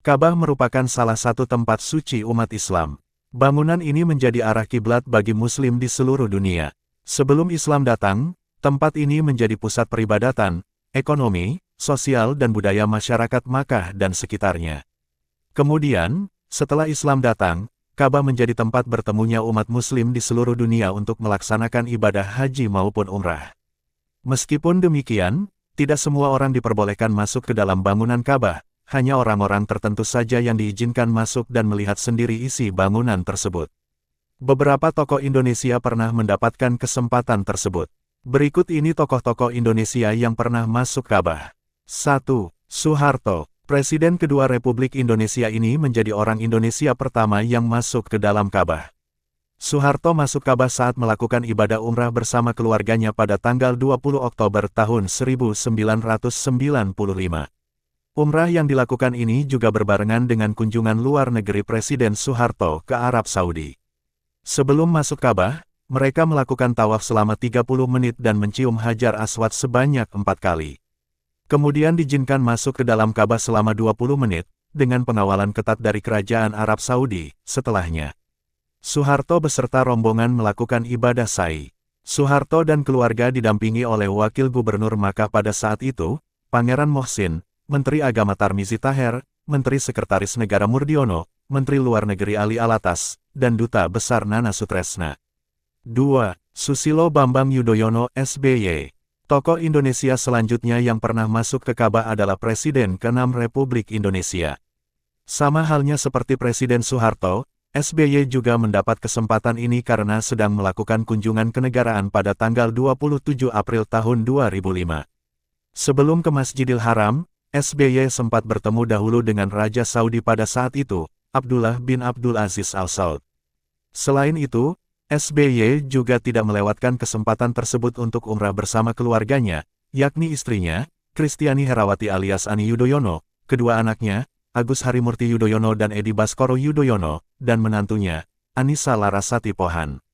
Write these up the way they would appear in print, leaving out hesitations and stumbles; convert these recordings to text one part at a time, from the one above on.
Ka'bah merupakan salah satu tempat suci umat Islam. Bangunan ini menjadi arah kiblat bagi Muslim di seluruh dunia. Sebelum Islam datang, tempat ini menjadi pusat peribadatan, ekonomi, sosial dan budaya masyarakat Makkah dan sekitarnya. Kemudian, setelah Islam datang, Ka'bah menjadi tempat bertemunya umat Muslim di seluruh dunia untuk melaksanakan ibadah haji maupun umrah. Meskipun demikian, tidak semua orang diperbolehkan masuk ke dalam bangunan Ka'bah, hanya orang-orang tertentu saja yang diizinkan masuk dan melihat sendiri isi bangunan tersebut. Beberapa tokoh Indonesia pernah mendapatkan kesempatan tersebut. Berikut ini tokoh-tokoh Indonesia yang pernah masuk Ka'bah. 1. Soeharto. Presiden kedua Republik Indonesia ini menjadi orang Indonesia pertama yang masuk ke dalam Ka'bah. Soeharto masuk Ka'bah saat melakukan ibadah umrah bersama keluarganya pada tanggal 20 Oktober tahun 1995. Umrah yang dilakukan ini juga berbarengan dengan kunjungan luar negeri Presiden Soeharto ke Arab Saudi. Sebelum masuk Ka'bah, mereka melakukan tawaf selama 30 menit dan mencium Hajar Aswad sebanyak 4 kali. Kemudian diizinkan masuk ke dalam Ka'bah selama 20 menit, dengan pengawalan ketat dari Kerajaan Arab Saudi. Setelahnya, Soeharto beserta rombongan melakukan ibadah sa'i. Soeharto dan keluarga didampingi oleh Wakil Gubernur Makkah pada saat itu, Pangeran Mohsin, Menteri Agama Tarmizi Taher, Menteri Sekretaris Negara Murdiono, Menteri Luar Negeri Ali Alatas, dan Duta Besar Nana Sutresna. 2. Susilo Bambang Yudhoyono (SBY). Tokoh Indonesia selanjutnya yang pernah masuk ke Ka'bah adalah Presiden ke-6 Republik Indonesia. Sama halnya seperti Presiden Soeharto, SBY juga mendapat kesempatan ini karena sedang melakukan kunjungan kenegaraan pada tanggal 27 April tahun 2005. Sebelum ke Masjidil Haram, SBY sempat bertemu dahulu dengan Raja Saudi pada saat itu, Abdullah bin Abdul Aziz Al Saud. Selain itu, SBY juga tidak melewatkan kesempatan tersebut untuk umrah bersama keluarganya, yakni istrinya, Kristiani Herawati alias Ani Yudhoyono, kedua anaknya, Agus Harimurti Yudhoyono dan Edi Baskoro Yudhoyono, dan menantunya, Anissa Larasati Pohan.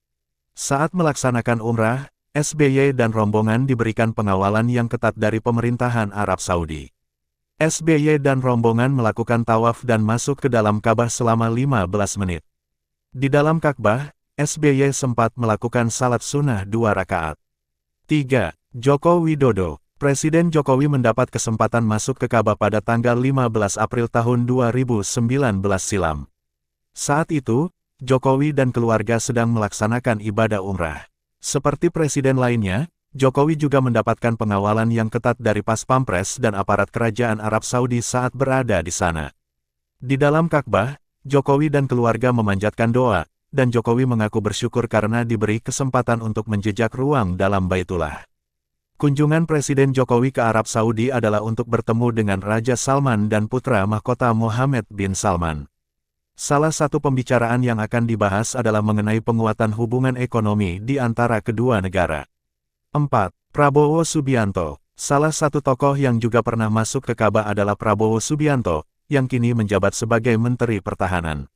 Saat melaksanakan umrah, SBY dan rombongan diberikan pengawalan yang ketat dari pemerintahan Arab Saudi. SBY dan rombongan melakukan tawaf dan masuk ke dalam Ka'bah selama 15 menit. Di dalam Ka'bah, SBY sempat melakukan salat sunnah 2 rakaat. 3. Joko Widodo. Presiden Jokowi mendapat kesempatan masuk ke Ka'bah pada tanggal 15 April tahun 2019 silam. Saat itu, Jokowi dan keluarga sedang melaksanakan ibadah umrah. Seperti presiden lainnya, Jokowi juga mendapatkan pengawalan yang ketat dari Pas Pampres dan aparat kerajaan Arab Saudi saat berada di sana. Di dalam Ka'bah, Jokowi dan keluarga memanjatkan doa, dan Jokowi mengaku bersyukur karena diberi kesempatan untuk menjejak ruang dalam Baitullah. Kunjungan Presiden Jokowi ke Arab Saudi adalah untuk bertemu dengan Raja Salman dan putra mahkota Mohammed bin Salman. Salah satu pembicaraan yang akan dibahas adalah mengenai penguatan hubungan ekonomi di antara kedua negara. 4. Prabowo Subianto. Salah satu tokoh yang juga pernah masuk ke Ka'bah adalah Prabowo Subianto, yang kini menjabat sebagai Menteri Pertahanan.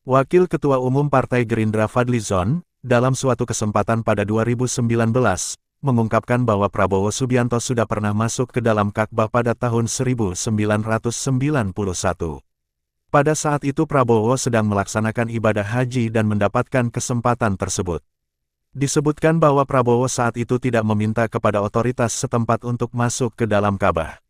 Wakil Ketua Umum Partai Gerindra Fadly Zon, dalam suatu kesempatan pada 2019, mengungkapkan bahwa Prabowo Subianto sudah pernah masuk ke dalam Ka'bah pada tahun 1991. Pada saat itu Prabowo sedang melaksanakan ibadah haji dan mendapatkan kesempatan tersebut. Disebutkan bahwa Prabowo saat itu tidak meminta kepada otoritas setempat untuk masuk ke dalam Ka'bah.